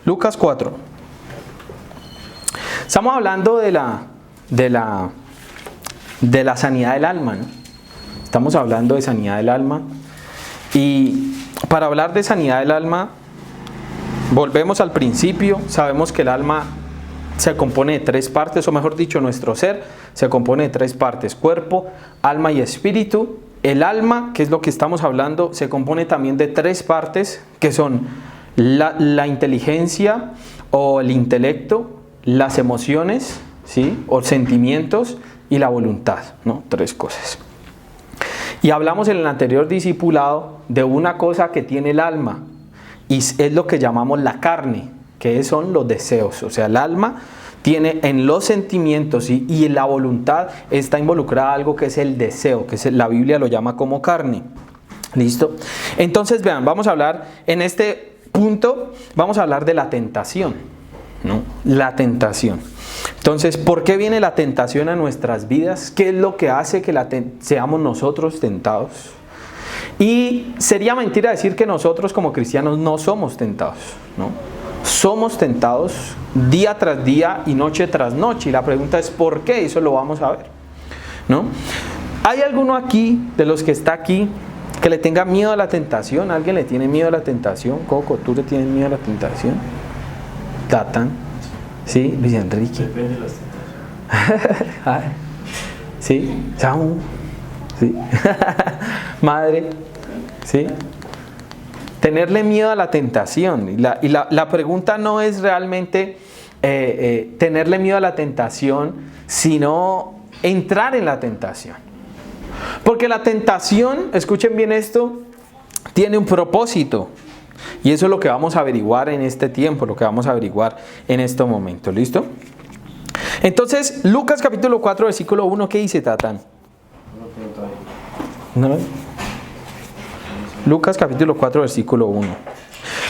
Lucas 4. Estamos hablando de la sanidad del alma, ¿no? Estamos hablando de sanidad del alma. Y para hablar de sanidad del alma, volvemos al principio. Sabemos que el alma se compone de tres partes, o mejor dicho, nuestro ser se compone de tres partes: cuerpo, alma y espíritu. El alma, que es lo que estamos hablando, se compone también de tres partes, que son la inteligencia o el intelecto, las emociones, ¿sí?, o sentimientos, y la voluntad, ¿no? Tres cosas. Y hablamos en el anterior discipulado de una cosa que tiene el alma, y es lo que llamamos la carne, que son los deseos. O sea, el alma tiene en los sentimientos y en la voluntad está involucrada algo que es el deseo, que la Biblia lo llama como carne. ¿Listo? Entonces vean, vamos a hablar en este punto, vamos a hablar de la tentación, ¿no? La tentación. Entonces, ¿por qué viene la tentación a nuestras vidas? ¿Qué es lo que hace que seamos nosotros tentados? Y sería mentira decir que nosotros como cristianos no somos tentados, ¿no? Somos tentados día tras día y noche tras noche. Y la pregunta es ¿por qué? Eso lo vamos a ver, ¿no? ¿Hay alguno aquí, de los que está aquí, que le tenga miedo a la tentación? ¿Alguien le tiene miedo a la tentación? Coco, ¿tú le tienes miedo a la tentación? Tatán, ¿sí? Luis Enrique. Depende de las tentaciones. ¿Sí? Samu, ¿sí? Madre, ¿sí? Tenerle miedo a la tentación. Y la pregunta no es realmente tenerle miedo a la tentación, sino entrar en la tentación. Porque la tentación, escuchen bien esto, tiene un propósito. Y eso es lo que vamos a averiguar en este tiempo, lo que vamos a averiguar en este momento. ¿Listo? Entonces, Lucas capítulo 4, versículo 1, ¿qué dice, Tatán? ¿No? Lucas capítulo 4, versículo 1.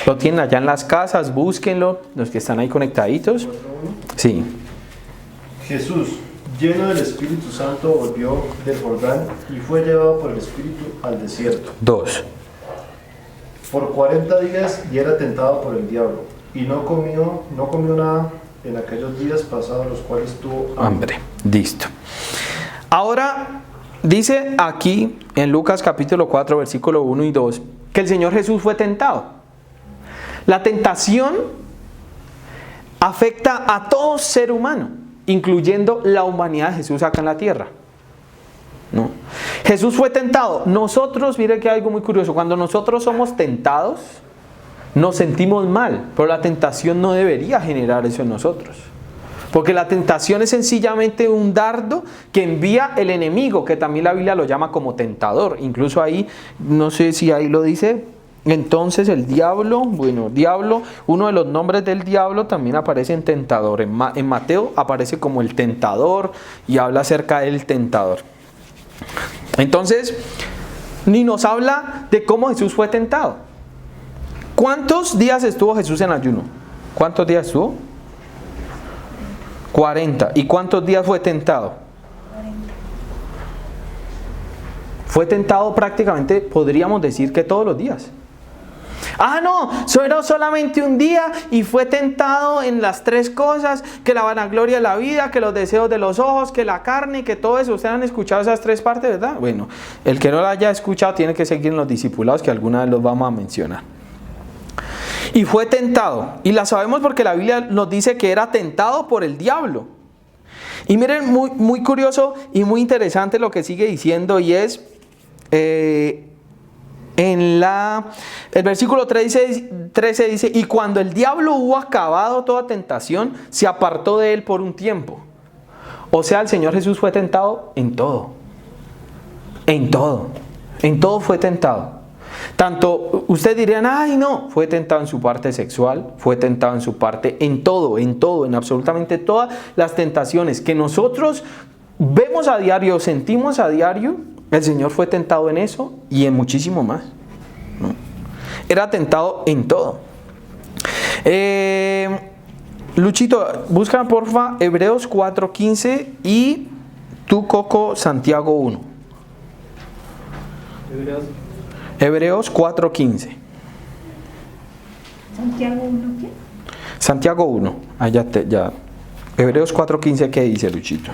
Lo tienen allá en las casas, búsquenlo, los que están ahí conectaditos. Sí. Jesús, lleno del Espíritu Santo, volvió del Jordán y fue llevado por el Espíritu al desierto. 2. Por 40 días y era tentado por el diablo, y no comió nada en aquellos días pasados, los cuales tuvo hambre. Listo. Ahora dice aquí en Lucas capítulo 4, versículo 1 y 2, que el Señor Jesús fue tentado. La tentación afecta a todo ser humano, incluyendo la humanidad de Jesús acá en la tierra, ¿no? Jesús fue tentado. Nosotros, mire que hay algo muy curioso, cuando nosotros somos tentados, nos sentimos mal, pero la tentación no debería generar eso en nosotros. Porque la tentación es sencillamente un dardo que envía el enemigo, que también la Biblia lo llama como tentador. Incluso ahí, no sé si ahí lo dice, entonces el diablo, uno de los nombres del diablo también aparece en tentador. En Mateo aparece como el tentador y habla acerca del tentador. Entonces, ni nos habla de cómo Jesús fue tentado. ¿Cuántos días estuvo Jesús en ayuno? ¿Cuántos días estuvo? 40. ¿Y cuántos días fue tentado? 40. Fue tentado prácticamente, podríamos decir que todos los días. Ah, no, era solamente un día y fue tentado en las tres cosas, que la vanagloria de la vida, que los deseos de los ojos, que la carne, que todo eso. Ustedes han escuchado esas tres partes, ¿verdad? Bueno, el que no la haya escuchado tiene que seguir en los discipulados, que alguna vez los vamos a mencionar. Y fue tentado, y la sabemos porque la Biblia nos dice que era tentado por el diablo. Y miren, muy curioso y muy interesante lo que sigue diciendo, y es el versículo 13 dice: y cuando el diablo hubo acabado toda tentación, se apartó de él por un tiempo. O sea, el Señor Jesús fue tentado en todo. En todo fue tentado. Tanto, ustedes dirían, ay no, fue tentado en su parte sexual, fue tentado en su parte, en todo, en absolutamente todas las tentaciones que nosotros vemos a diario, sentimos a diario. El Señor fue tentado en eso y en muchísimo más, ¿no? Era tentado en todo. Luchito, busca porfa Hebreos 4:15 y tú, Coco, Santiago 1. Hebreos 4:15. Santiago 1, ¿qué? Santiago 1, ya. Hebreos 4:15, ¿qué dice, Luchito?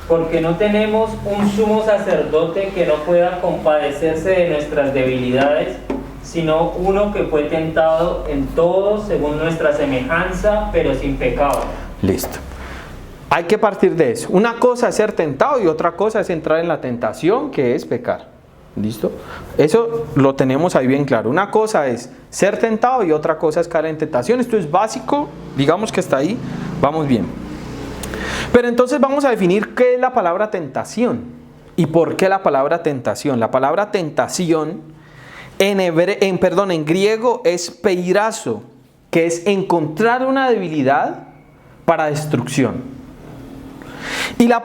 Porque no tenemos un sumo sacerdote que no pueda compadecerse de nuestras debilidades, sino uno que fue tentado en todo según nuestra semejanza, pero sin pecado. Listo. Hay que partir de eso. Una cosa es ser tentado y otra cosa es entrar en la tentación, que es pecar. ¿Listo? Eso lo tenemos ahí bien claro. Una cosa es ser tentado y otra cosa es caer en tentación. Esto es básico, digamos que está ahí, vamos bien. Pero entonces vamos a definir qué es la palabra tentación y por qué la palabra tentación. La palabra tentación en griego es peirazo, que es encontrar una debilidad para destrucción. Y la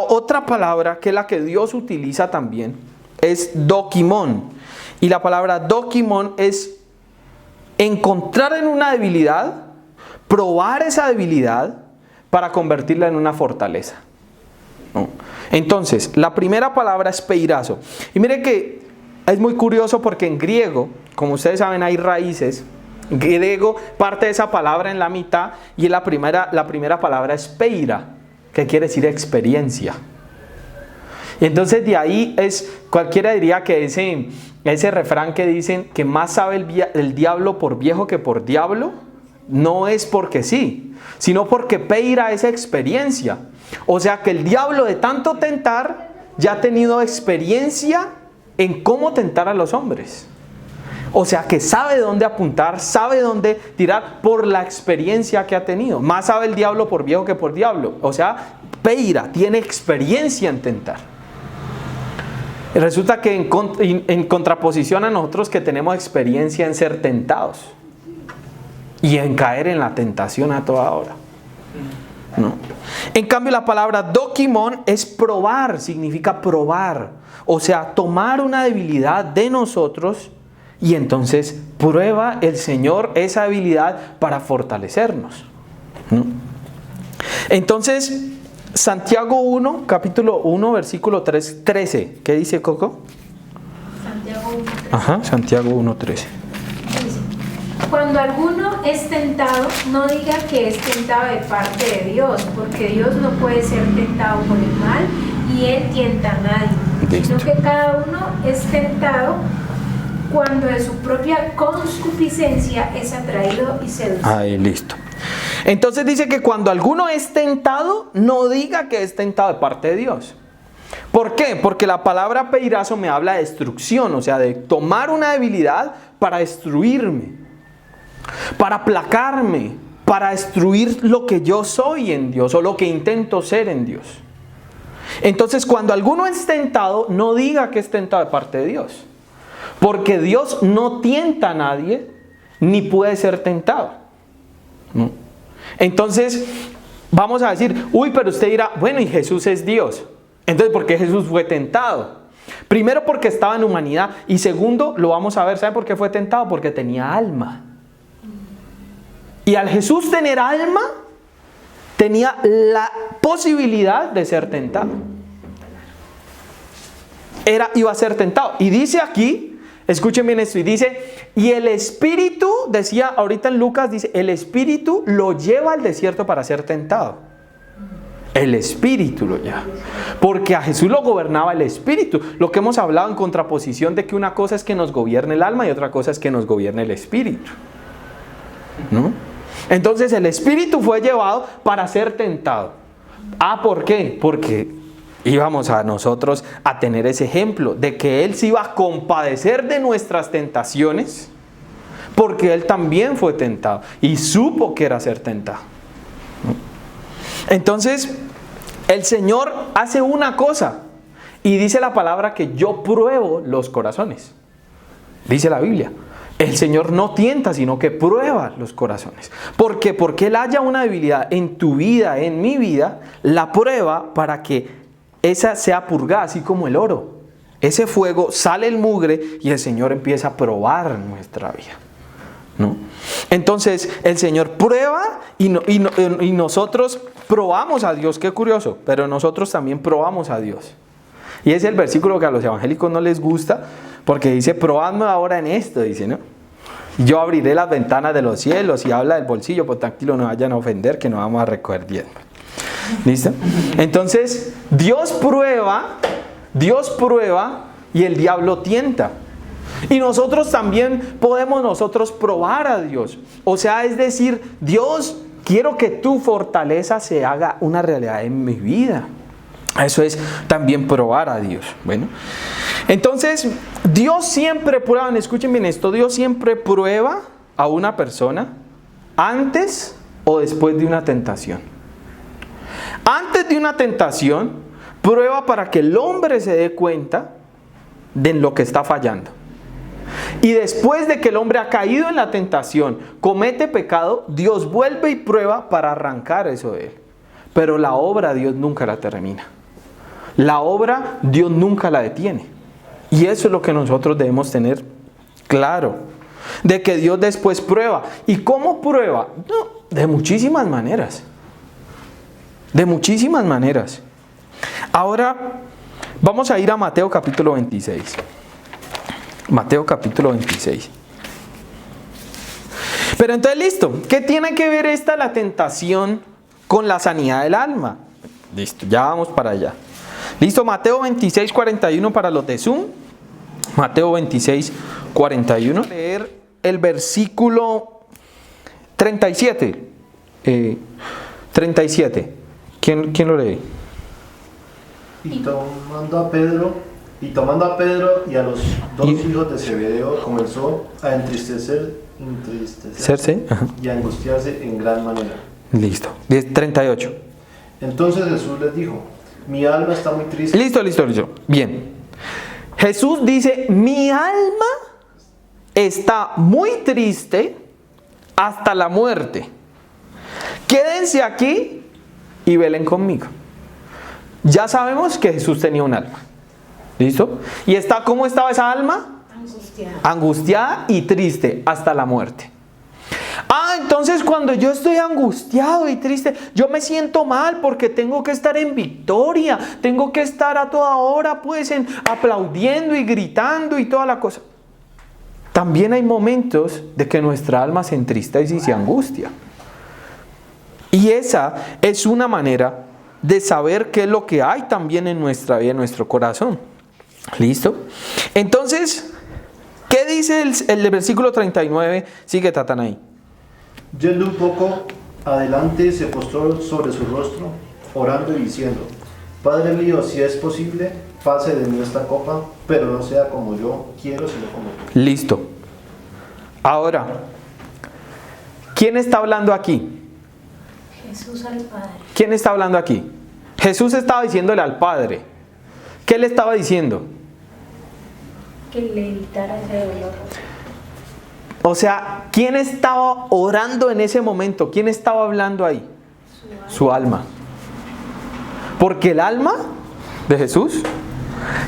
otra palabra, que es la que Dios utiliza también, es dokimón. Y la palabra dokimón es encontrar en una debilidad, probar esa debilidad para convertirla en una fortaleza. ¿No? Entonces, la primera palabra es peirazo. Y mire que es muy curioso porque en griego, como ustedes saben, hay raíces. En griego parte de esa palabra en la mitad y la primera palabra es peira, que quiere decir experiencia. Y entonces de ahí cualquiera diría que ese refrán que dicen que más sabe el diablo por viejo que por diablo, no es porque sí, sino porque peira es experiencia. O sea que el diablo, de tanto tentar, ya ha tenido experiencia en cómo tentar a los hombres. O sea que sabe dónde apuntar, sabe dónde tirar por la experiencia que ha tenido. Más sabe el diablo por viejo que por diablo. O sea, peira, tiene experiencia en tentar. Y resulta que en contraposición a nosotros que tenemos experiencia en ser tentados y en caer en la tentación a toda hora. ¿No? En cambio, la palabra dokimón es probar, significa probar. O sea, tomar una debilidad de nosotros y entonces prueba el Señor esa habilidad para fortalecernos. ¿No? Entonces, Santiago 1, capítulo 1, versículo 13. ¿Qué dice, Coco? Santiago 1, 13. Ajá, Santiago 1, 13. Dice: cuando alguno es tentado, no diga que es tentado de parte de Dios, porque Dios no puede ser tentado por el mal y Él tienta a nadie, sino que cada uno es tentado cuando de su propia concupiscencia es atraído y seducido. Ahí, listo. Entonces dice que cuando alguno es tentado, no diga que es tentado de parte de Dios. ¿Por qué? Porque la palabra peirazo me habla de destrucción, o sea, de tomar una debilidad para destruirme, para aplacarme, para destruir lo que yo soy en Dios o lo que intento ser en Dios. Entonces, cuando alguno es tentado, no diga que es tentado de parte de Dios. Porque Dios no tienta a nadie, ni puede ser tentado. ¿No? Entonces, vamos a decir, uy, pero usted dirá, bueno, y Jesús es Dios. Entonces, ¿por qué Jesús fue tentado? Primero, porque estaba en humanidad. Y segundo, lo vamos a ver, ¿saben por qué fue tentado? Porque tenía alma. Y al Jesús tener alma, tenía la posibilidad de ser tentado. Iba a ser tentado. Y dice aquí, escuchen bien esto, y dice, y el Espíritu, decía ahorita en Lucas, dice, el Espíritu lo lleva al desierto para ser tentado. El Espíritu lo lleva. Porque a Jesús lo gobernaba el Espíritu. Lo que hemos hablado en contraposición de que una cosa es que nos gobierne el alma y otra cosa es que nos gobierne el Espíritu. ¿No? Entonces el Espíritu fue llevado para ser tentado. ¿Por qué? Porque íbamos a nosotros a tener ese ejemplo de que Él se iba a compadecer de nuestras tentaciones, porque Él también fue tentado y supo que era ser tentado. Entonces, el Señor hace una cosa y dice la palabra que yo pruebo los corazones. Dice la Biblia. El Señor no tienta, sino que prueba los corazones. ¿Por qué? Porque Él haya una debilidad en tu vida, en mi vida, la prueba para que esa sea purgada, así como el oro. Ese fuego sale el mugre y el Señor empieza a probar nuestra vida. ¿No? Entonces el Señor prueba y nosotros probamos a Dios. Qué curioso, pero nosotros también probamos a Dios. Y es el versículo que a los evangélicos no les gusta, porque dice, probadme ahora en esto, dice, ¿no? Yo abriré las ventanas de los cielos y habla del bolsillo, pues tranquilo, no vayan a ofender, que no vamos a recoger bien. ¿Listo? Entonces, Dios prueba y el diablo tienta. Y nosotros también podemos probar a Dios. O sea, es decir, Dios, quiero que tu fortaleza se haga una realidad en mi vida. Eso es también probar a Dios. Bueno, entonces Dios siempre prueba, escuchen bien esto, Dios siempre prueba a una persona antes o después de una tentación. Antes de una tentación, prueba para que el hombre se dé cuenta de lo que está fallando. Y después de que el hombre ha caído en la tentación, comete pecado, Dios vuelve y prueba para arrancar eso de él. Pero la obra Dios nunca la termina. La obra Dios nunca la detiene. Y eso es lo que nosotros debemos tener claro. De que Dios después prueba. ¿Y cómo prueba? No, de muchísimas maneras. De muchísimas maneras. Ahora vamos a ir a Mateo capítulo 26. Mateo capítulo 26. Pero entonces listo, ¿qué tiene que ver la tentación con la sanidad del alma? Listo, ya vamos para allá. Listo, Mateo 26, 41 para los de Zoom. Mateo 26, 41. Leer el versículo 37. 37. ¿Quién lo lee? Y tomando a Pedro y a los dos hijos de Zebedeo, comenzó a entristecerse y a angustiarse en gran manera. Listo. 38. Entonces Jesús les dijo: mi alma está muy triste. Listo. Bien. Jesús dice: mi alma está muy triste hasta la muerte. Quédense aquí y velen conmigo. Ya sabemos que Jesús tenía un alma. ¿Listo? ¿Y cómo estaba esa alma? Angustiada y triste hasta la muerte. Entonces cuando yo estoy angustiado y triste, yo me siento mal porque tengo que estar en victoria, tengo que estar a toda hora pues aplaudiendo y gritando y toda la cosa. También hay momentos de que nuestra alma se entristece y se angustia. Y esa es una manera de saber qué es lo que hay también en nuestra vida, en nuestro corazón. ¿Listo? Entonces, ¿qué dice el versículo 39? Sigue, Tatán, ahí. Yendo un poco adelante, se postró sobre su rostro, orando y diciendo: Padre mío, si es posible, pase de mí esta copa, pero no sea como yo quiero, sino como tú. Listo. Ahora, ¿quién está hablando aquí? Jesús al Padre. ¿Quién está hablando aquí? Jesús estaba diciéndole al Padre. ¿Qué le estaba diciendo? Que le evitara ese dolor. O sea, ¿quién estaba orando en ese momento? ¿Quién estaba hablando ahí? Su alma. Porque el alma de Jesús,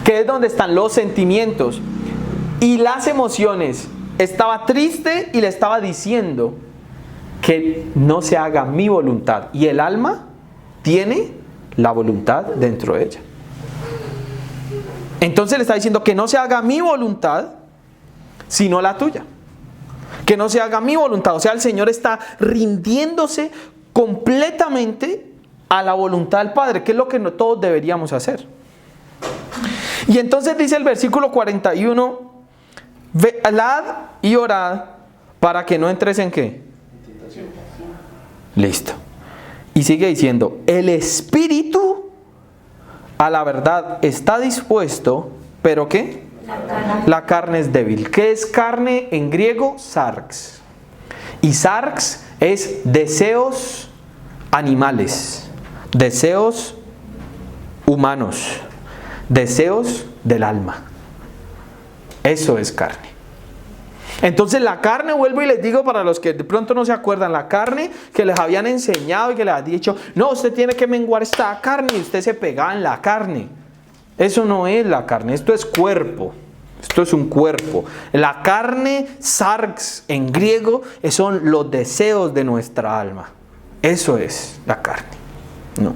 que es donde están los sentimientos y las emociones, estaba triste y le estaba diciendo que no se haga mi voluntad. Y el alma tiene la voluntad dentro de ella. Entonces le está diciendo que no se haga mi voluntad, sino la tuya. Que no se haga mi voluntad. O sea, el Señor está rindiéndose completamente a la voluntad del Padre, que es lo que todos deberíamos hacer. Y entonces dice el versículo 41: velad y orad para que no entres en ¿qué? Listo. Y sigue diciendo: el espíritu a la verdad está dispuesto, pero ¿qué? La carne es débil. ¿Qué es carne en griego? Sarx. Y sarx es deseos animales, deseos humanos, deseos del alma. Eso es carne. Entonces la carne, vuelvo y les digo para los que de pronto no se acuerdan, la carne que les habían enseñado y que les habían dicho: no, usted tiene que menguar esta carne, y usted se pegaba en la carne. Eso no es la carne, esto es cuerpo. Esto es un cuerpo. La carne, sarx en griego, son los deseos de nuestra alma. Eso es la carne. No.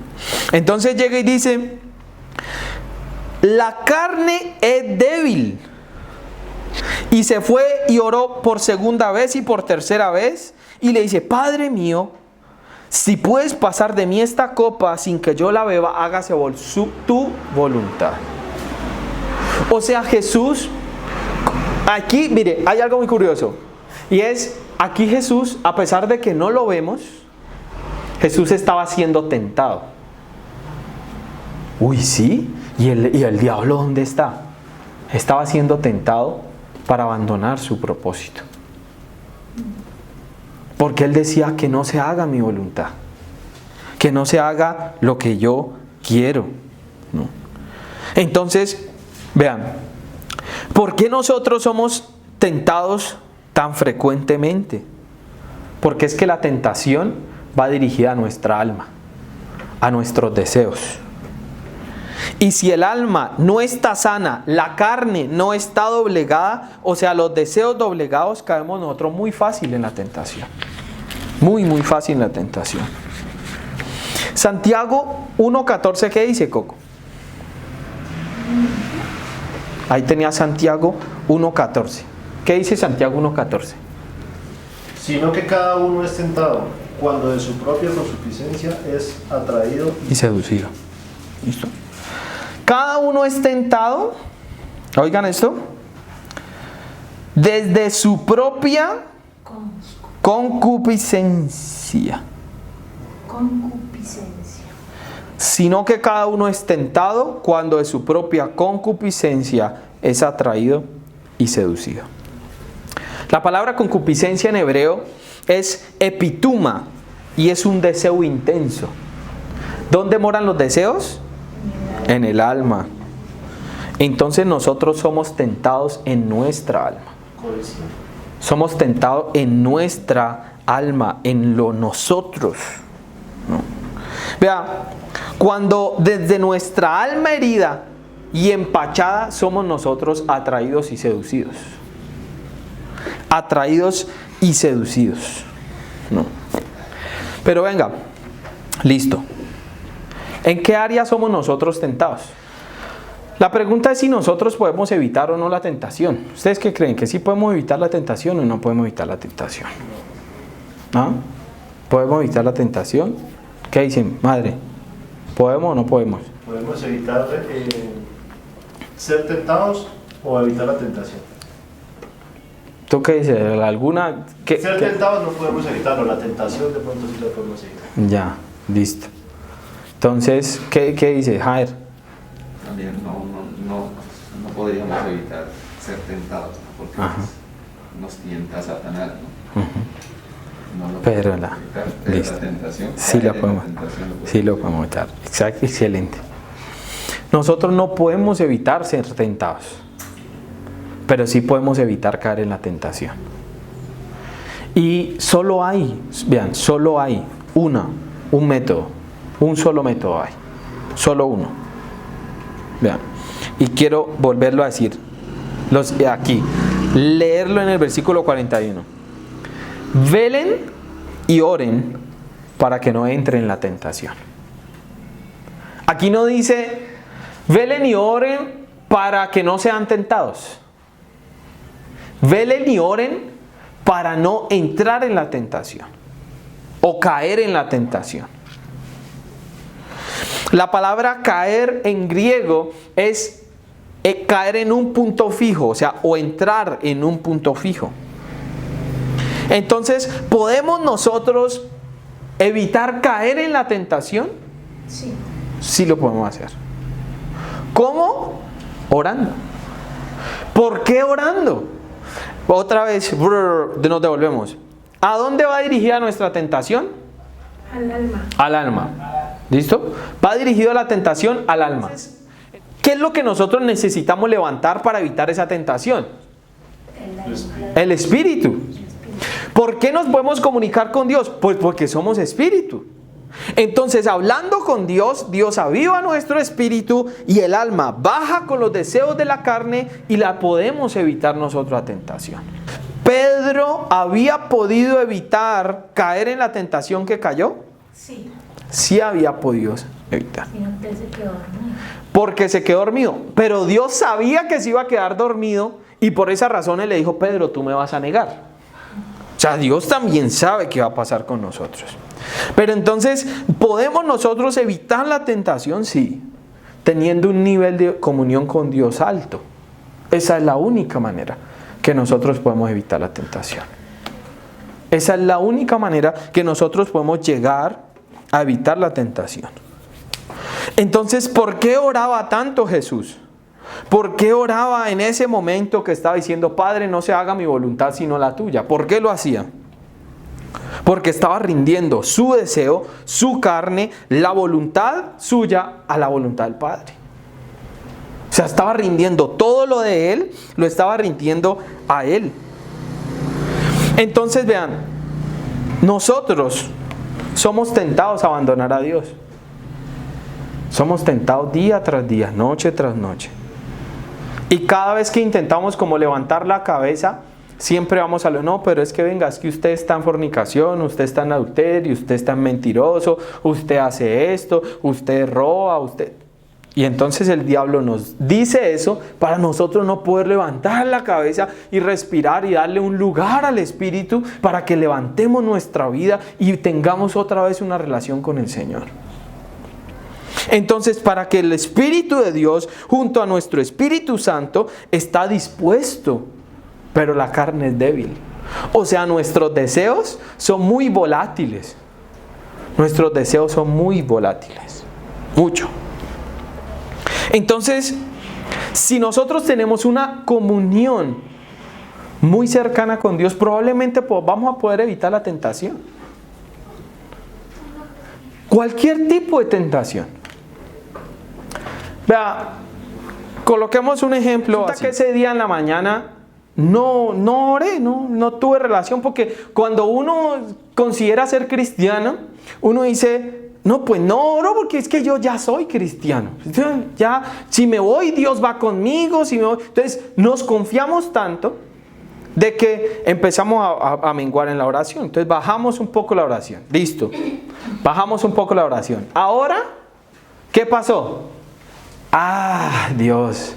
Entonces llega y dice: la carne es débil. Y se fue y oró por segunda vez y por tercera vez. Y le dice, Padre mío, si puedes pasar de mí esta copa sin que yo la beba, hágase tu voluntad. O sea, Jesús, aquí, mire, hay algo muy curioso. Y es, aquí Jesús, a pesar de que no lo vemos, Jesús estaba siendo tentado. Uy, ¿sí? ¿Y el diablo dónde está? Estaba siendo tentado para abandonar su propósito. Porque él decía que no se haga mi voluntad, que no se haga lo que yo quiero, ¿no? Entonces, vean, ¿por qué nosotros somos tentados tan frecuentemente? Porque es que la tentación va dirigida a nuestra alma, a nuestros deseos. Y si el alma no está sana, la carne no está doblegada, o sea, los deseos doblegados, caemos nosotros muy fácil en la tentación. Muy fácil en la tentación. Santiago 1:14, ¿qué dice, Coco? Ahí tenía Santiago 1:14. ¿Qué dice Santiago 1:14? Sino que cada uno es tentado cuando de su propia concupiscencia es atraído Y seducido. ¿Listo? Cada uno es tentado, oigan esto, desde su propia concupiscencia. Sino que cada uno es tentado cuando de su propia concupiscencia es atraído y seducido. La palabra concupiscencia en hebreo es epituma y es un deseo intenso. ¿Dónde moran los deseos? En el alma. Entonces nosotros somos tentados en nuestra alma. Somos tentados en nuestra alma, en lo nosotros, ¿no? Vea, cuando desde nuestra alma herida y empachada somos nosotros atraídos y seducidos. Atraídos y seducidos, ¿no? Pero venga, listo. ¿En qué área somos nosotros tentados? La pregunta es si nosotros podemos evitar o no la tentación. ¿Ustedes qué creen? ¿Que sí podemos evitar la tentación o no podemos evitar la tentación? ¿Ah? ¿Podemos evitar la tentación? ¿Qué dicen, madre? ¿Podemos o no podemos? Podemos evitar ser tentados o evitar la tentación. ¿Tú qué dices? ¿Alguna? Ser tentados no podemos evitarlo, la tentación de pronto sí la podemos evitar. Ya, listo. Entonces, ¿qué dice Jair? También no podríamos evitar ser tentados, ¿no? Porque nos tienta Satanás, ¿no? No lo Pero podemos evitar, pero listo. la tentación, Sí la caer en podemos. la tentación Sí lo podemos evitar. Exacto, excelente. Nosotros no podemos evitar ser tentados, pero sí podemos evitar caer en la tentación. Y solo hay, vean, solo hay un método, un solo método hay, solo uno. Vean, y quiero volverlo a decir, aquí, leerlo en el versículo 41. Velen y oren para que no entren en la tentación. Aquí no dice, velen y oren para que no sean tentados. Velen y oren para no entrar en la tentación o caer en la tentación. La palabra caer en griego es caer en un punto fijo, o sea, o entrar en un punto fijo. Entonces, ¿podemos nosotros evitar caer en la tentación? Sí. Sí lo podemos hacer. ¿Cómo? Orando. ¿Por qué orando? Otra vez, nos devolvemos. ¿A dónde va dirigida nuestra tentación? Al alma. Al alma. ¿Listo? Va dirigido la tentación al alma. ¿Qué es lo que nosotros necesitamos levantar para evitar esa tentación? El espíritu. ¿Por qué nos podemos comunicar con Dios? Pues porque somos espíritu. Entonces, hablando con Dios, Dios aviva nuestro espíritu y el alma baja con los deseos de la carne y la podemos evitar nosotros la tentación. ¿Pedro había podido evitar caer en la tentación que cayó? Sí. Sí había podido evitar. Y antes se quedó dormido. Porque se quedó dormido. Pero Dios sabía que se iba a quedar dormido Y por esa razón Él le dijo, Pedro, tú me vas a negar. O sea, Dios también sabe qué va a pasar con nosotros. Pero entonces, ¿podemos nosotros evitar la tentación? Sí, teniendo un nivel de comunión con Dios alto. Esa es la única manera que nosotros podemos evitar la tentación. Esa es la única manera que nosotros podemos llegar a evitar la tentación. Entonces, ¿por qué oraba tanto Jesús? ¿Por qué oraba en ese momento que estaba diciendo, Padre, no se haga mi voluntad sino la tuya? ¿Por qué lo hacía? Porque estaba rindiendo su deseo, su carne, la voluntad suya a la voluntad del Padre. O sea, estaba rindiendo todo lo de Él, lo estaba rindiendo a Él. Entonces vean, nosotros somos tentados a abandonar a Dios. Somos tentados día tras día, noche tras noche. Y cada vez que intentamos como levantar la cabeza, siempre vamos a lo, no, pero es que venga, es que usted está en fornicación, usted está en adulterio, usted está en mentiroso, usted hace esto, usted roba, usted... Y entonces el diablo nos dice eso para nosotros no poder levantar la cabeza y respirar y darle un lugar al Espíritu para que levantemos nuestra vida y tengamos otra vez una relación con el Señor. Entonces, para que el Espíritu de Dios junto a nuestro Espíritu Santo está dispuesto, pero la carne es débil. O sea, nuestros deseos son muy volátiles. Nuestros deseos son muy volátiles. Mucho. Entonces, si nosotros tenemos una comunión muy cercana con Dios, probablemente vamos a poder evitar la tentación. Cualquier tipo de tentación. Vea, coloquemos un ejemplo. Hasta que ese día en la mañana no oré, no tuve relación, porque cuando uno considera ser cristiano, uno dice, no, pues no oro porque es que yo ya soy cristiano. Ya, si me voy, Dios va conmigo. Si me voy. Entonces, nos confiamos tanto de que empezamos a menguar en la oración. Entonces, bajamos un poco la oración. Listo. Bajamos un poco la oración. Ahora, ¿qué pasó? Ah, Dios.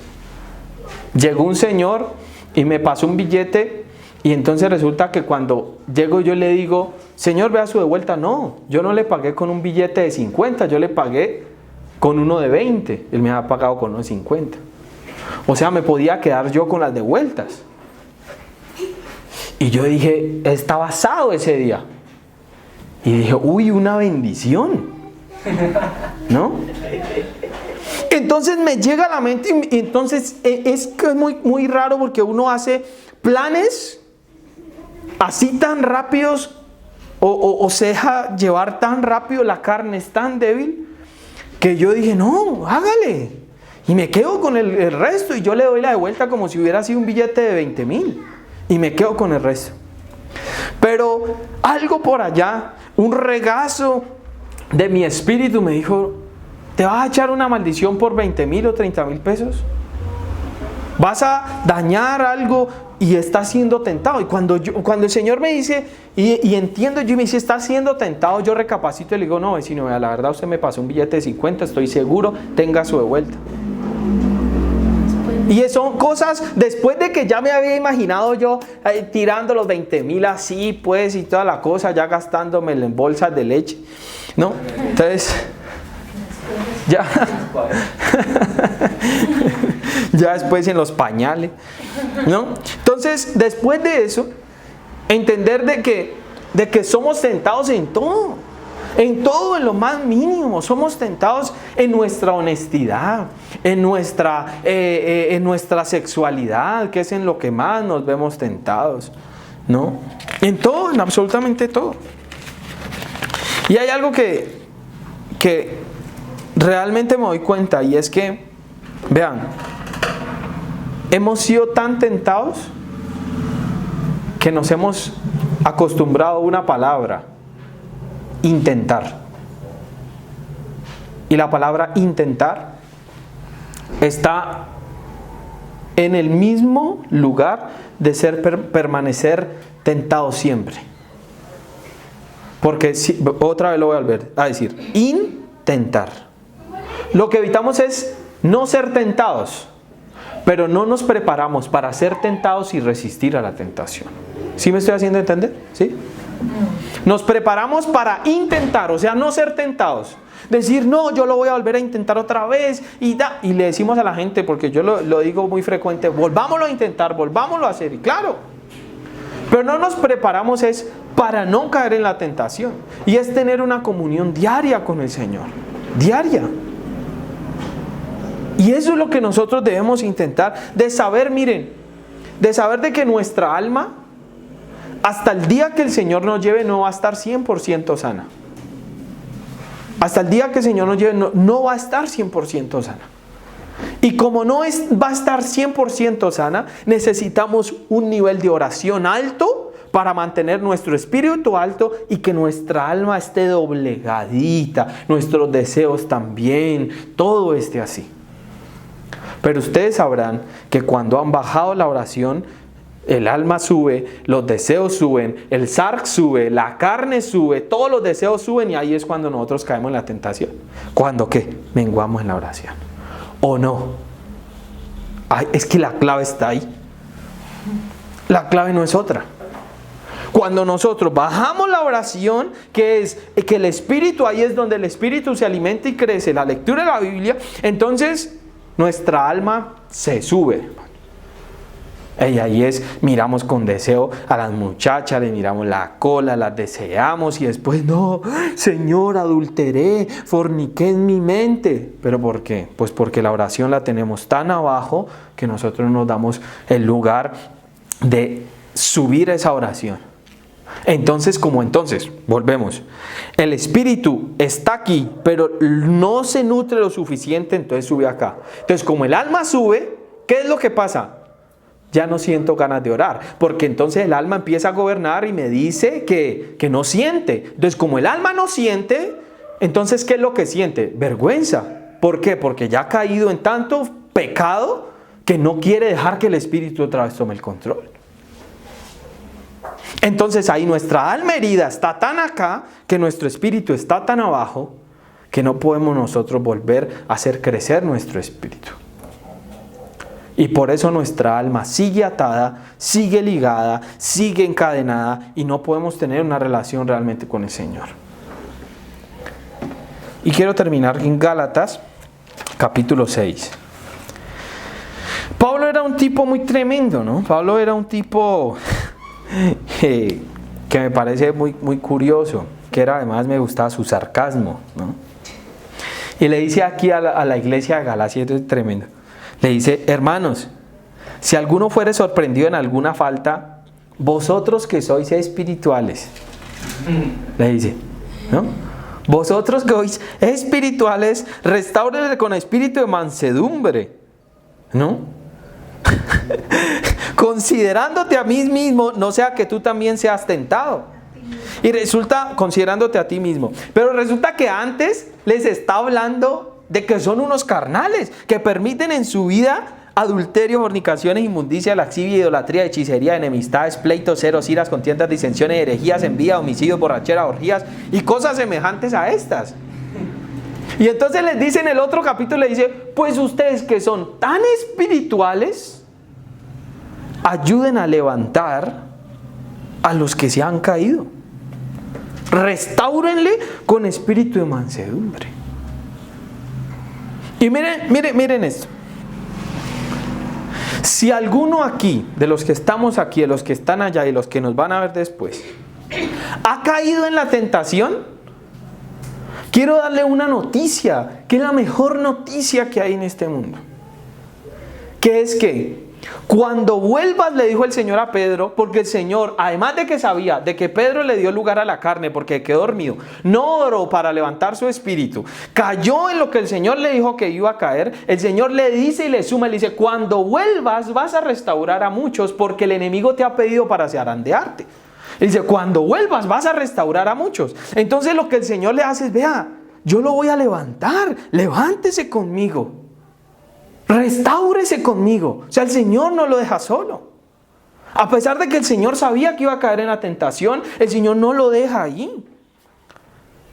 Llegó un señor y me pasó un billete. Y entonces resulta que cuando llego yo le digo, Señor, vea su de vuelta. No, yo no le pagué con un billete de 50, yo le pagué con uno de 20. Él me había pagado con uno de 50. O sea, me podía quedar yo con las devueltas. Y yo dije, estaba asado ese día. Y dije, uy, una bendición. ¿No? Entonces me llega a la mente y entonces es que es muy raro porque uno hace planes así tan rápidos o se deja llevar tan rápido, la carne es tan débil que yo dije, no, hágale. Y me quedo con el resto y yo le doy la de vuelta como si hubiera sido un billete de 20,000 y me quedo con el resto. Pero algo por allá, un regazo de mi espíritu me dijo, ¿te vas a echar una maldición por 20,000 o 30,000 pesos? ¿Vas a dañar algo? Y está siendo tentado. Y cuando el Señor me dice, y entiendo, yo me dice, está siendo tentado, yo recapacito y le digo, no, vecino, vea, la verdad usted me pasó un billete de 50, estoy seguro, tenga su de vuelta. Y son cosas, después de que ya me había imaginado yo tirando los 20,000 así, pues, y toda la cosa, ya gastándome en bolsas de leche, ¿no? Entonces, ya... ya después en los pañales, ¿no? Entonces, después de eso, entender de que somos tentados en todo, en lo más mínimo. Somos tentados en nuestra honestidad, en nuestra sexualidad, que es en lo que más nos vemos tentados, ¿no? En todo, en absolutamente todo. Y hay algo que realmente me doy cuenta, y es que, vean, hemos sido tan tentados que nos hemos acostumbrado a una palabra, intentar. Y la palabra intentar está en el mismo lugar de permanecer tentado siempre. Porque otra vez lo voy a decir, intentar. Lo que evitamos es no ser tentados. pero no nos preparamos para ser tentados y resistir a la tentación. ¿Sí me estoy haciendo entender? ¿Sí? Nos preparamos para intentar, o sea, no ser tentados. Decir, no, yo lo voy a volver a intentar otra vez. Y le decimos a la gente, porque yo lo digo muy frecuente, volvámoslo a intentar, volvámoslo a hacer. Y claro, pero no nos preparamos es para no caer en la tentación. Y es tener una comunión diaria con el Señor. Diaria. Y eso es lo que nosotros debemos intentar. De saber, miren, de saber de que nuestra alma, hasta el día que el Señor nos lleve, no va a estar 100% sana. Hasta el día que el Señor nos lleve, no va a estar 100% sana. Y como no va a estar 100% sana, necesitamos un nivel de oración alto para mantener nuestro espíritu alto y que nuestra alma esté doblegadita, nuestros deseos también, todo esté así. Pero ustedes sabrán que cuando han bajado la oración, el alma sube, los deseos suben, el sarx sube, la carne sube, todos los deseos suben y ahí es cuando nosotros caemos en la tentación. ¿Cuándo qué? Menguamos en la oración. ¿O no? Ay, es que la clave está ahí. La clave no es otra. Cuando nosotros bajamos la oración, que es que el espíritu, ahí es donde el espíritu se alimenta y crece, la lectura de la Biblia, entonces nuestra alma se sube. Y ahí es, miramos con deseo a las muchachas, le miramos la cola, las deseamos y después, no, Señor, adulteré, forniqué en mi mente. ¿Pero por qué? Pues porque la oración la tenemos tan abajo que nosotros nos damos el lugar de subir esa oración. Entonces, volvemos. El espíritu está aquí, pero no se nutre lo suficiente, entonces sube acá. Entonces, como el alma sube, ¿qué es lo que pasa? Ya no siento ganas de orar, porque entonces el alma empieza a gobernar y me dice que no siente. Entonces, como el alma no siente, entonces, ¿qué es lo que siente? Vergüenza. ¿Por qué? Porque ya ha caído en tanto pecado que no quiere dejar que el espíritu otra vez tome el control. Entonces ahí nuestra alma herida está tan acá que nuestro espíritu está tan abajo que no podemos nosotros volver a hacer crecer nuestro espíritu. Y por eso nuestra alma sigue atada, sigue ligada, sigue encadenada y no podemos tener una relación realmente con el Señor. Y quiero terminar en Gálatas, capítulo 6. Pablo era un tipo muy tremendo, ¿no? Pablo era un tipo que me parece muy curioso, que además me gustaba su sarcasmo, ¿no? Y le dice aquí a la iglesia de Galacia, esto es tremendo. Le dice, hermanos, si alguno fuere sorprendido en alguna falta, vosotros que sois espirituales, le dice, ¿no? Vosotros que sois espirituales, restáurenle con espíritu de mansedumbre, ¿no? Considerándote a mí mismo, no sea que tú también seas tentado. Y resulta, considerándote a ti mismo. Pero resulta que antes les está hablando de que son unos carnales, que permiten en su vida adulterio, fornicaciones, inmundicia, lascivia, idolatría, hechicería, enemistades, pleitos, celos, iras, contiendas, disensiones, herejías, envidia, homicidios, borrachera, orgías y cosas semejantes a estas. Y entonces les dice en el otro capítulo, le dice, pues ustedes que son tan espirituales, ayuden a levantar a los que se han caído. Restáurenle con espíritu de mansedumbre. Y miren esto. Si alguno aquí, de los que estamos aquí, de los que están allá y los que nos van a ver después, ha caído en la tentación, quiero darle una noticia, que es la mejor noticia que hay en este mundo. Que es que cuando vuelvas, le dijo el Señor a Pedro, porque el Señor, además de que sabía de que Pedro le dio lugar a la carne porque quedó dormido, no oró para levantar su espíritu, cayó en lo que el Señor le dijo que iba a caer. El Señor le dice y le suma, le dice, cuando vuelvas vas a restaurar a muchos porque el enemigo te ha pedido para zarandearte. Dice, cuando vuelvas vas a restaurar a muchos. Entonces lo que el Señor le hace es, vea, yo lo voy a levantar, levántese conmigo. Restáurese conmigo. O sea, el Señor no lo deja solo. A pesar de que el Señor sabía que iba a caer en la tentación, el Señor no lo deja ahí.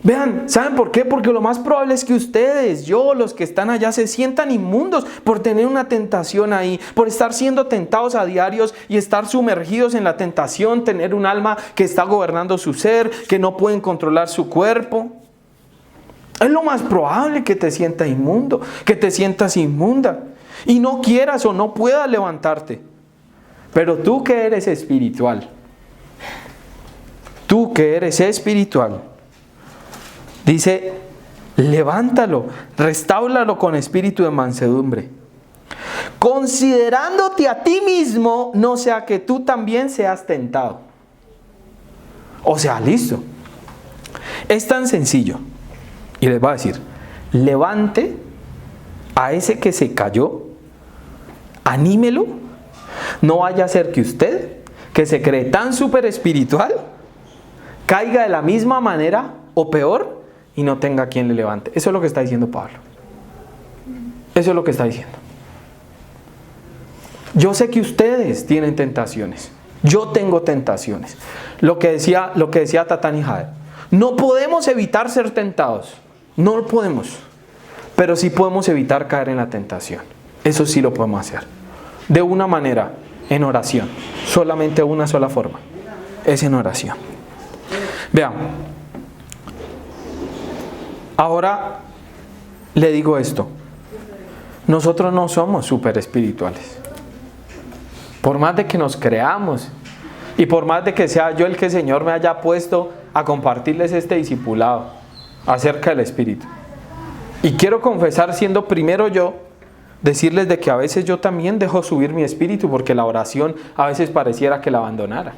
Vean, ¿saben por qué? Porque lo más probable es que ustedes, yo, los que están allá, se sientan inmundos por tener una tentación ahí, por estar siendo tentados a diarios y estar sumergidos en la tentación, tener un alma que está gobernando su ser, que no pueden controlar su cuerpo. Es lo más probable que te sientas inmundo, que te sientas inmunda y no quieras o no puedas levantarte. Pero tú que eres espiritual, dice, levántalo, restáuralo con espíritu de mansedumbre, considerándote a ti mismo, no sea que tú también seas tentado. O sea, listo. Es tan sencillo. Y les voy a decir, levante a ese que se cayó, anímelo, no vaya a ser que usted, que se cree tan súper espiritual, caiga de la misma manera o peor y no tenga quien le levante. Eso es lo que está diciendo Pablo. Eso es lo que está diciendo. Yo sé que ustedes tienen tentaciones. Yo tengo tentaciones. Lo que decía Tatán y Jade. No podemos evitar ser tentados. No lo podemos. Pero sí podemos evitar caer en la tentación. Eso sí lo podemos hacer. De una manera, en oración. Solamente una sola forma. Es en oración. Vean. Ahora le digo esto. Nosotros no somos súper espirituales. Por más de que nos creamos y por más de que sea yo el que el Señor me haya puesto a compartirles este discipulado acerca del Espíritu. Y quiero confesar, siendo primero yo, decirles de que a veces yo también dejo subir mi espíritu porque la oración a veces pareciera que la abandonara.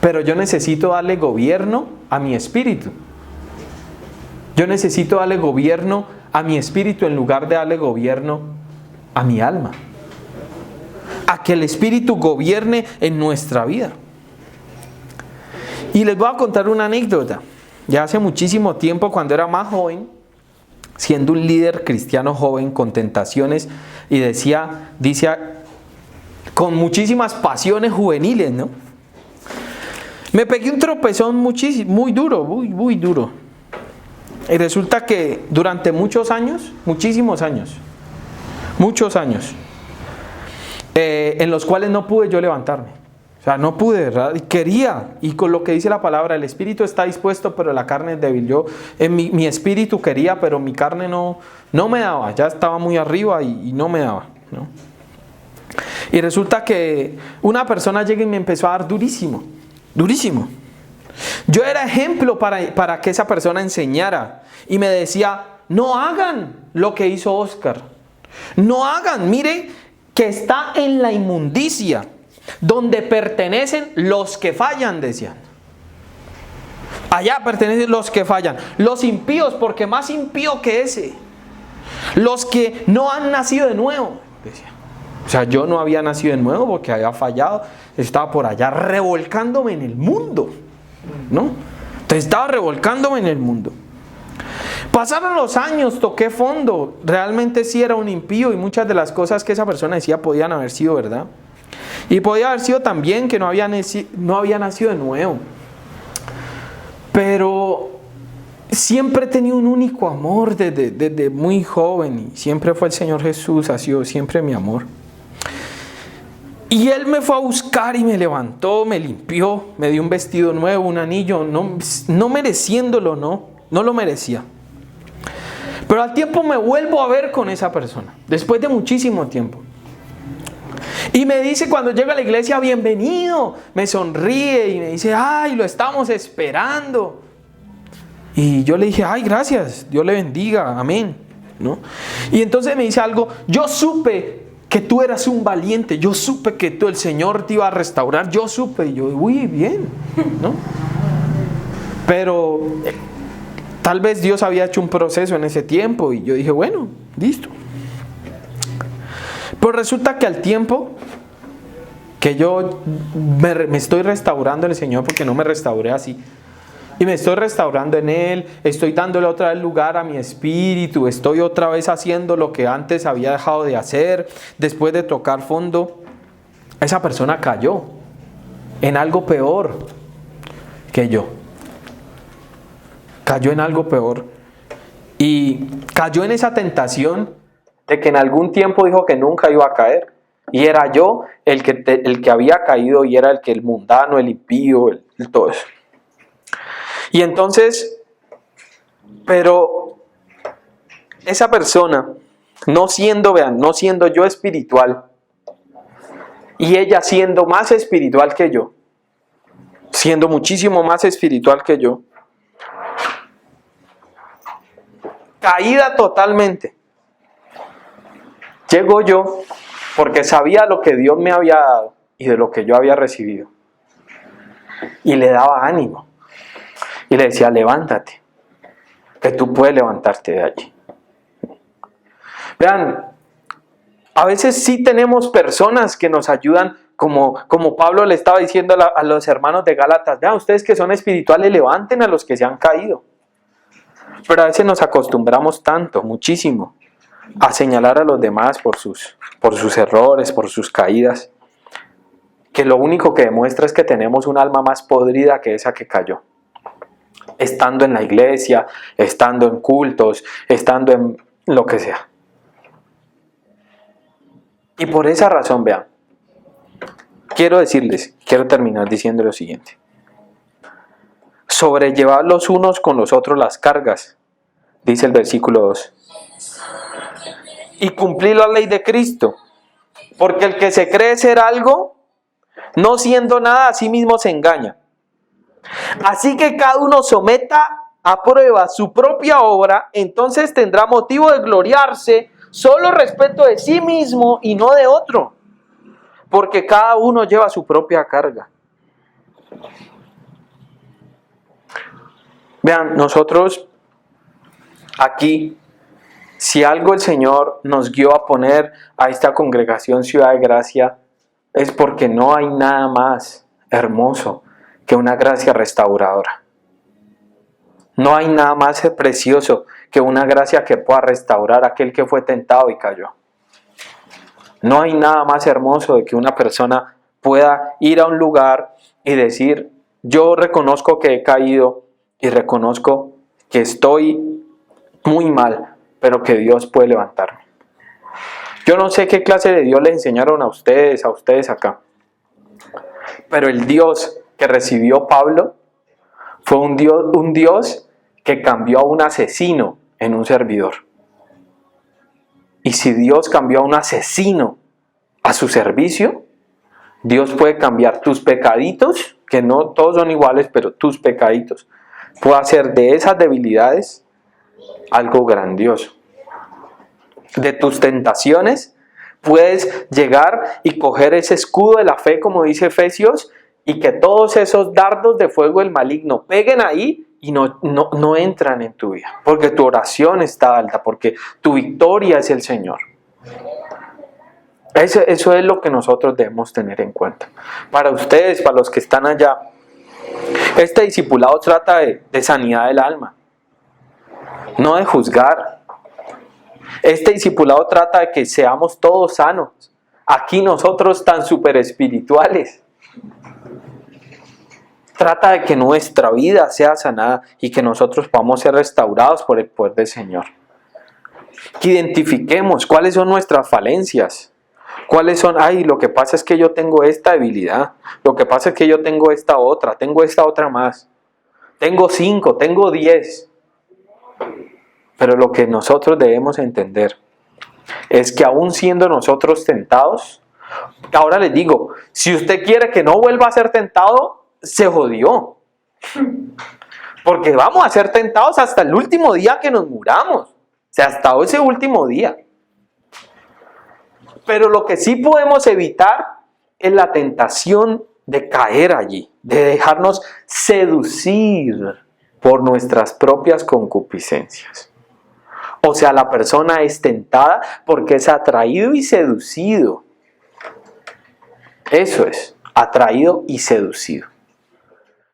Pero yo necesito darle gobierno a mi espíritu. Yo necesito darle gobierno a mi espíritu en lugar de darle gobierno a mi alma. A que el Espíritu gobierne en nuestra vida. Y les voy a contar una anécdota. Ya hace muchísimo tiempo, cuando era más joven, siendo un líder cristiano joven con tentaciones, y dice con muchísimas pasiones juveniles, ¿no? Me pegué un tropezón muy duro, muy duro. Y resulta que durante muchos años, en los cuales no pude yo levantarme. O sea, no pude, ¿verdad? Y quería, y con lo que dice la palabra, el espíritu está dispuesto, pero la carne es débil. Yo, mi espíritu quería, pero mi carne no me daba. Ya estaba muy arriba y no me daba, ¿no? Y resulta que una persona llega y me empezó a dar durísimo. Yo era ejemplo para que esa persona enseñara. Y me decía, no hagan lo que hizo Oscar. No hagan, mire que está en la inmundicia, donde pertenecen los que fallan, decían. Allá pertenecen los que fallan. Los impíos, porque más impío que ese. Los que no han nacido de nuevo, decía. O sea, yo no había nacido de nuevo porque había fallado. Estaba por allá revolcándome en el mundo, ¿no? Entonces estaba revolcándome en el mundo. Pasaron los años, toqué fondo. Realmente sí era un impío y muchas de las cosas que esa persona decía podían haber sido verdad. Y podía haber sido también que no había nacido de nuevo. Pero siempre he tenido un único amor desde muy joven. Y siempre fue el Señor Jesús, ha sido siempre mi amor. Y Él me fue a buscar y me levantó, me limpió, me dio un vestido nuevo, un anillo, no mereciéndolo, no lo merecía. Pero al tiempo me vuelvo a ver con esa persona, después de muchísimo tiempo. Y me dice cuando llega a la iglesia, bienvenido, me sonríe y me dice, ay, lo estamos esperando. Y yo le dije, ay, gracias, Dios le bendiga, amén, ¿no? Y entonces me dice algo, yo supe que tú eras un valiente, yo supe que el Señor te iba a restaurar, yo supe, y yo, uy, bien, ¿no? Pero tal vez Dios había hecho un proceso en ese tiempo y yo dije, bueno, listo. Pero resulta que al tiempo que yo me estoy restaurando en el Señor, porque no me restauré así, y me estoy restaurando en Él, estoy dándole otra vez lugar a mi espíritu, estoy otra vez haciendo lo que antes había dejado de hacer, después de tocar fondo, esa persona cayó en algo peor que yo. cayó en algo peor. Y cayó en esa tentación de que en algún tiempo dijo que nunca iba a caer. Y era yo el que había caído, y era el mundano, el impío, el todo eso. Y entonces, pero esa persona, no siendo yo espiritual, y ella siendo más espiritual que yo, siendo muchísimo más espiritual que yo, caída totalmente, llego yo porque sabía lo que Dios me había dado y de lo que yo había recibido, y le daba ánimo y le decía: levántate, que tú puedes levantarte de allí. Vean, a veces sí tenemos personas que nos ayudan, como Pablo le estaba diciendo a los hermanos de Gálatas: vean, ustedes que son espirituales, levanten a los que se han caído. Pero a veces nos acostumbramos tanto, muchísimo, a señalar a los demás por sus errores, por sus caídas, que lo único que demuestra es que tenemos un alma más podrida que esa que cayó. Estando en la iglesia, estando en cultos, estando en lo que sea. Y por esa razón, vean, quiero terminar diciendo lo siguiente: sobrellevad los unos con los otros las cargas, dice el versículo 2, y cumplir la ley de Cristo, porque el que se cree ser algo, no siendo nada, a sí mismo se engaña. Así que cada uno someta a prueba su propia obra, entonces tendrá motivo de gloriarse solo respecto de sí mismo y no de otro, porque cada uno lleva su propia carga. Vean, nosotros aquí, si algo el Señor nos guió a poner a esta congregación Ciudad de Gracia, es porque no hay nada más hermoso que una gracia restauradora. No hay nada más precioso que una gracia que pueda restaurar a aquel que fue tentado y cayó. No hay nada más hermoso de que una persona pueda ir a un lugar y decir: yo reconozco que he caído y reconozco que estoy muy mal, pero que Dios puede levantarme. Yo no sé qué clase de Dios les enseñaron a ustedes acá, pero el Dios que recibió Pablo fue un Dios que cambió a un asesino en un servidor. Y si Dios cambió a un asesino a su servicio, Dios puede cambiar tus pecaditos, que no todos son iguales, pero tus pecaditos, puede hacer de esas debilidades algo grandioso. De tus tentaciones puedes llegar y coger ese escudo de la fe, como dice Efesios, y que todos esos dardos de fuego del maligno peguen ahí y no entran en tu vida, porque tu oración está alta, porque tu victoria es el Señor. Eso es lo que nosotros debemos tener en cuenta. Para ustedes, para los que están allá, este discipulado trata de sanidad del alma, no de juzgar. Este discipulado trata de que seamos todos sanos. Aquí nosotros tan súper espirituales. Trata de que nuestra vida sea sanada y que nosotros podamos ser restaurados por el poder del Señor. Que identifiquemos cuáles son nuestras falencias. Cuáles son: lo que pasa es que yo tengo esta debilidad. Lo que pasa es que yo tengo esta otra más. Tengo 5, tengo 10. Pero lo que nosotros debemos entender es que aún siendo nosotros tentados, ahora les digo, si usted quiere que no vuelva a ser tentado, se jodió. Porque vamos a ser tentados hasta el último día que nos muramos. O sea, hasta ese último día. Pero lo que sí podemos evitar es la tentación de caer allí, de dejarnos seducir por nuestras propias concupiscencias. O sea, la persona es tentada porque es atraído y seducido. Eso es, atraído y seducido.